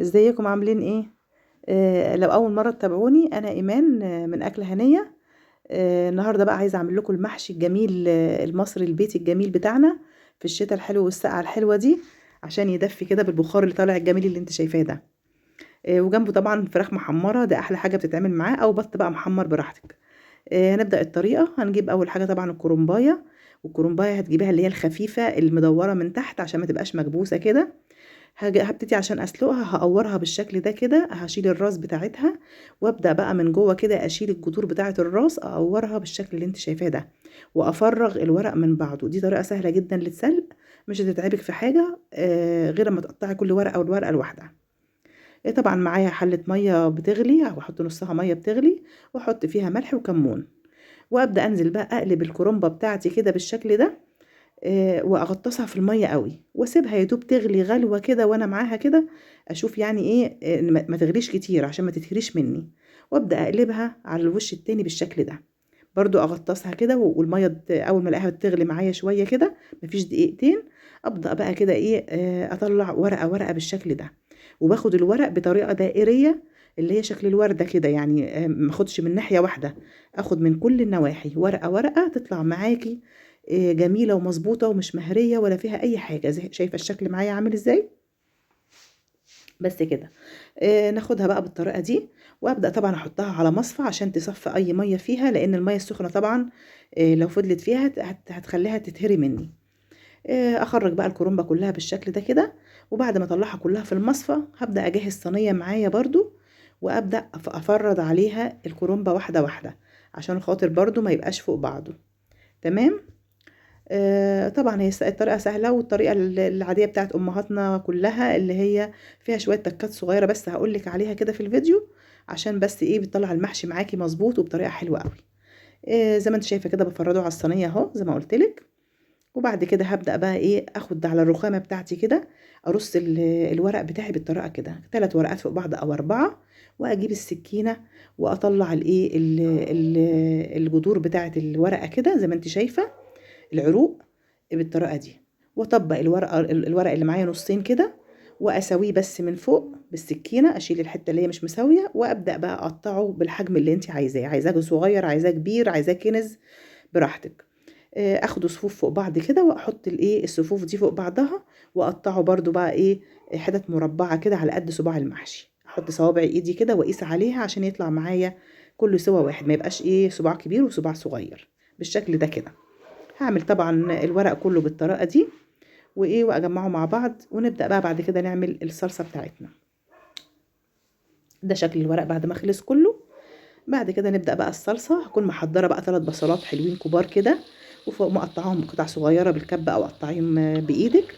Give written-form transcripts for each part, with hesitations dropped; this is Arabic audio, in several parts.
ازيكم عاملين ايه؟ لو اول مره تتابعوني، انا ايمان من اكله هنيه. النهارده بقى عايزه اعمل لكم المحشي الجميل، المصري البيتي الجميل بتاعنا في الشتاء الحلو والسقعه الحلوه دي، عشان يدفي كده بالبخار اللي طالع الجميل اللي انت شايفاه ده. وجنبه طبعا فراخ محمره، ده احلى حاجه بتتعمل معاه، او بط بقى محمر براحتك. هنبدا الطريقه. هنجيب اول حاجه طبعا الكرنبايه، والكرنبايه هتجيبيها اللي هي الخفيفه المدوره من تحت عشان ما تبقاش مكبوسه كده. هبتدي عشان اسلقها هقورها بالشكل ده كده، هشيل الراس بتاعتها وابدا بقى من جوه كده اشيل الجذور بتاعه الراس، اقورها بالشكل اللي انت شايفاه ده، وافرغ الورق من بعضه. دي طريقه سهله جدا للسلق، مش هتتعبك في حاجه غير اما تقطعي كل ورقه والورقه لوحدها. طبعا معايا حله ميه بتغلي، واحط نصها ميه بتغلي، واحط فيها ملح وكمون، وابدا انزل بقى اقلب الكرنبه بتاعتي كده بالشكل ده. واغطسها في الميه قوي واسيبها يا دوب تغلي غلوه كده، وانا معاها كده اشوف يعني ايه، ما تغليش كتير عشان ما تتهريش مني. وابدا اقلبها على الوش التاني بالشكل ده، برضو اغطسها كده، والميه اول ما الاقيها بتغلي معايا شويه كده، مفيش دقيقتين، ابدا بقى كده ايه، اطلع ورقه ورقه بالشكل ده، وباخد الورق بطريقه دائريه اللي هي شكل الورده كده، يعني ما اخدش من ناحيه واحده، اخد من كل النواحي ورقه ورقه تطلع معاكي جميله ومظبوطه ومش مهريه ولا فيها اي حاجه. شايفه الشكل معايا عامل ازاي؟ بس كده. ناخدها بقى بالطريقه دي، وابدا طبعا احطها على مصفى عشان تصفي اي ميه فيها، لان الميه السخنه طبعا لو فضلت فيها هتخليها تتهري مني. اخرج بقى الكرنبه كلها بالشكل ده كده، وبعد ما اطلعها كلها في المصفى هبدا اجهز صينيه معايا برضو، وابدا افرد عليها الكرنبه واحده واحده، عشان خاطر برضو ما يبقاش فوق بعضه. تمام. طبعا هي الطريقة سهلة، والطريقة العادية بتاعت أمهاتنا كلها، اللي هي فيها شوية تكات صغيرة بس هقولك عليها كده في الفيديو، عشان بس ايه بتطلع المحشي معاكي مظبوط وبطريقة حلوة قوي. زي ما انت شايفة كده بفرده على الصينية اهو زي ما قلتلك. وبعد كده هبدأ بقى ايه، اخد على الرخامة بتاعتي كده، ارص الورق بتاعي بالطريقة كده، 3 ورقات فوق بعض او 4، واجيب السكينة واطلع الايه الجذور بتاعت الورقة كده زي ما انت شايفة، العروق، بالطريقه دي. واطبق الورق اللي معايا نصين كده، واسويه بس من فوق بالسكينه، اشيل الحته اللي هي مش مساويه، وابدا بقى اقطعه بالحجم اللي انت عايزاه، عايزاه صغير، عايزاه كبير، عايزاه كنز، براحتك. اخد صفوف فوق بعض كده، واحط الايه الصفوف دي فوق بعضها، واقطعه برضو بقى ايه حتت مربعه كده على قد صباع المحشي، احط صوابع ايدي كده واقيس عليها عشان يطلع معايا كله سوا واحد، ما يبقاش ايه صباع كبير وصباع صغير، بالشكل ده كده. هعمل طبعا الورق كله بالطريقه دي، وايه واجمعه مع بعض، ونبدا بقى بعد كده نعمل الصلصه بتاعتنا. ده شكل الورق بعد ما خلص كله. بعد كده نبدا بقى الصلصه. هكون محضره بقى 3 بصلات حلوين كبار كده، وفوق مقطعاهم قطع صغيره بالكب او قطعيهم بايدك.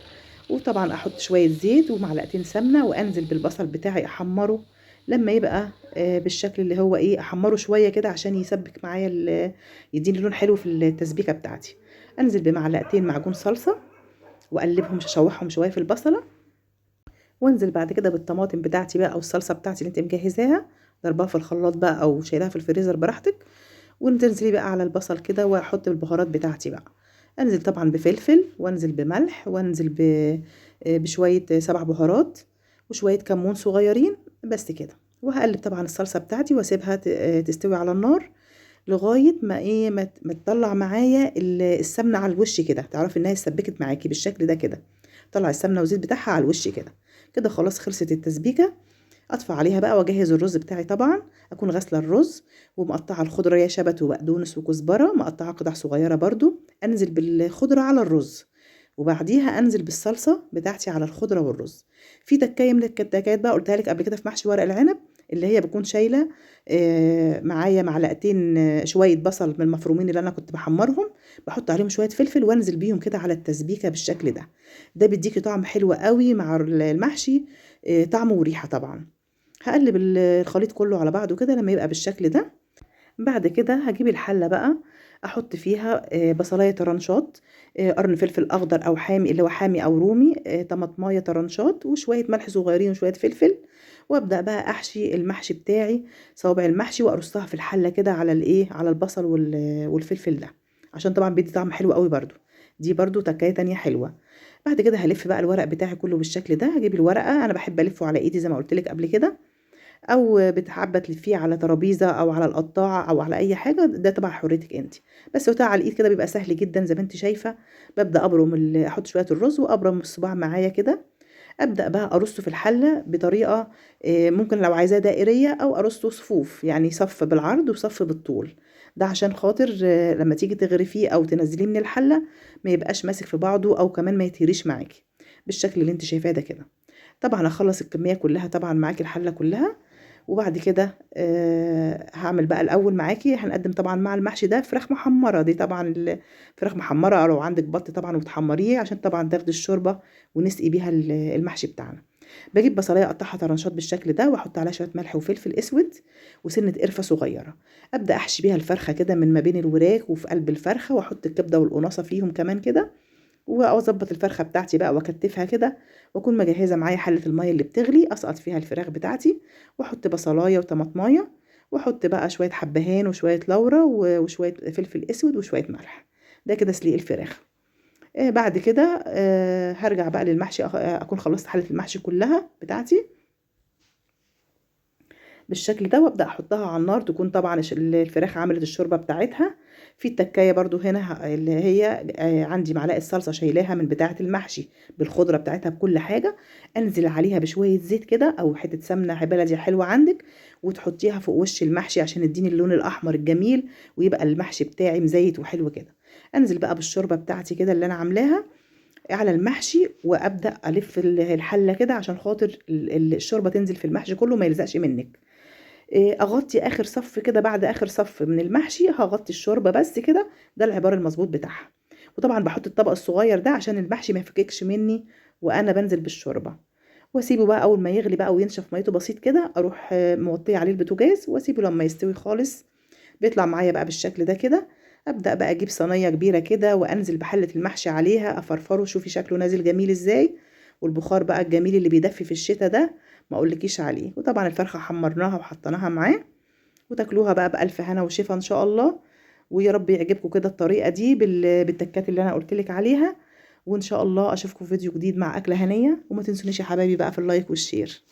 وطبعا احط شويه زيت ومعلقتين سمنه، وانزل بالبصل بتاعي احمره لما يبقى بالشكل اللي هو ايه، احمره شويه كده عشان يسبك معايا يديني لون حلو في التسبيكه بتاعتي. انزل بمعلقتين معجون صلصه، واقلبهم اشوحهم شويه في البصله، وانزل بعد كده بالطماطم بتاعتي بقى او الصلصه بتاعتي اللي انت مجهزاها، ضربها في الخلاط بقى او شايلها في الفريزر براحتك. وتنزلي بقى على البصل كده، واحط البهارات بتاعتي بقى. انزل طبعا بفلفل، وانزل بملح، وانزل بشويه 7 بهارات، وشويه كمون صغيرين، بس كده. وهقلب طبعا الصلصه بتاعتي واسيبها تستوي على النار لغايه ما ايه ما تطلع معايا السمنه على الوش كده، تعرفي انها اتسبكت معاكي بالشكل ده كده. طلع السمنه والزيت بتاعها على الوش كده. كده خلاص خلصت التسبيكه. اطفي عليها بقى واجهز الرز بتاعي طبعا. اكون غاسله الرز ومقطعه الخضره، يا شبت وبقدونس وكزبره مقطعه قطع صغيره برضو، انزل بالخضره على الرز، وبعديها انزل بالصلصه بتاعتي على الخضره والرز. في تكايه من التكايات بقى قلتها لك قبل كده في محشي ورق العنب، اللي هي بكون شايله معايا معلقتين شويه بصل من المفرومين اللي انا كنت بحمرهم، بحط عليهم شويه فلفل وانزل بيهم كده على التسبيكه بالشكل ده. ده بيديكي طعم حلو قوي مع المحشي، طعمه وريحه طبعا. هقلب الخليط كله على بعضه كده لما يبقى بالشكل ده. بعد كده هجيب الحلة بقى، احط فيها بصلاية طرنشات، قرن فلفل اخضر او حامي اللي هو حامي او رومي، طماطمايه طرنشات، وشوية ملح صغيرين وشوية فلفل. وابدأ بقى احشي المحشي بتاعي، صوابع المحشي، وارصها في الحلة كده على الايه، على البصل والفلفل ده، عشان طبعا بيدي طعم حلو قوي برضو. دي برضو تكاية تانية حلوة. بعد كده هلف بقى الورق بتاعي كله بالشكل ده. هجيب الورقه، انا بحب الفه على ايدي زي ما قلت لك قبل كده، او بتحبه تلفيه على ترابيزه او على القطاعه او على اي حاجه، ده طبعا حريتك انت. بس بتاع على الايد كده بيبقى سهل جدا زي ما انت شايفه. ببدا ابرم احط شويه الرز وابرم الصباع معايا كده. ابدا بقى ارصه في الحله بطريقه ممكن لو عايزاه دائريه او ارصه صفوف، يعني صف بالعرض وصف بالطول. ده عشان خاطر لما تيجي تغرفيه او تنزليه من الحله ما يبقاش ماسك في بعضه، او كمان ما يتهريش معاكي بالشكل اللي انت شايفاه ده كده. طبعا هخلص الكميه كلها طبعا معاكي الحله كلها. وبعد كده هعمل بقى الاول معاكي، هنقدم طبعا مع المحشي ده فراخ محمره. دي طبعا فراخ محمره، او لو عندك بط طبعا وتحمريه عشان طبعا تاخدي الشوربه ونسقي بيها المحشي بتاعنا. بجيب بصلايه اقطعها طرنشات بالشكل ده، واحط عليها شويه ملح وفلفل اسود وسنه قرفه صغيره. ابدا احشي بيها الفرخه كده من ما بين الوراك وفي قلب الفرخه، واحط الكبده والقناصه فيهم كمان كده. واظبط الفرخه بتاعتي بقى واكتفها كده، واكون مجهزه معايا حله الميه اللي بتغلي، اسقط فيها الفراخ بتاعتي، واحط بصلايه وطماطمايه، واحط بقى شويه حبهان وشويه لورا وشويه فلفل اسود وشويه ملح. ده كده سليق الفراخ. بعد كده هرجع بقى للمحشي، اكون خلصت حله المحشي كلها بتاعتي بالشكل ده، وابدا احطها على النار. تكون طبعا الفراخ عملت الشوربه بتاعتها. في التكايه برضو هنا اللي هي عندي معلقه صلصه شايلاها من بتاعه المحشي بالخضره بتاعتها بكل حاجه. انزل عليها بشويه زيت كده او حته سمنه بلدي حلوه عندك، وتحطيها فوق وش المحشي عشان يديني اللون الاحمر الجميل، ويبقى المحشي بتاعي مزيت وحلو كده. انزل بقى بالشوربه بتاعتي كده اللي انا عاملاها على المحشي، وابدا الف الحله كده عشان خاطر الشوربه تنزل في المحشي كله ما يلزقش منك. اغطي اخر صف كده، بعد اخر صف من المحشي هغطي الشوربه بس كده. ده العبار المظبوط بتاعها. وطبعا بحط الطبق الصغير ده عشان المحشي ما يفككش مني وانا بنزل بالشوربه. واسيبه بقى اول ما يغلي بقى وينشف ميته بسيط كده، اروح موطيه عليه البوتاجاز واسيبه لما يستوي خالص. بيطلع معايا بقى بالشكل ده كده. ابدا بقى اجيب صينيه كبيره كده وانزل بحله المحشي عليها افرفره. شوفي شكله نازل جميل ازاي، والبخار بقى الجميل اللي بيدفي في الشتاء ده ما اقولكيش عليه. وطبعا الفرخه حمرناها وحطيناها معاه، وتاكلوها بقى بألف هنا وشفا ان شاء الله. ويا رب يعجبكم كده الطريقه دي بالتكات اللي انا قلت لك عليها. وان شاء الله اشوفكم في فيديو جديد مع اكله هنيه. وما تنسونيش يا حبايبي بقى في اللايك والشير.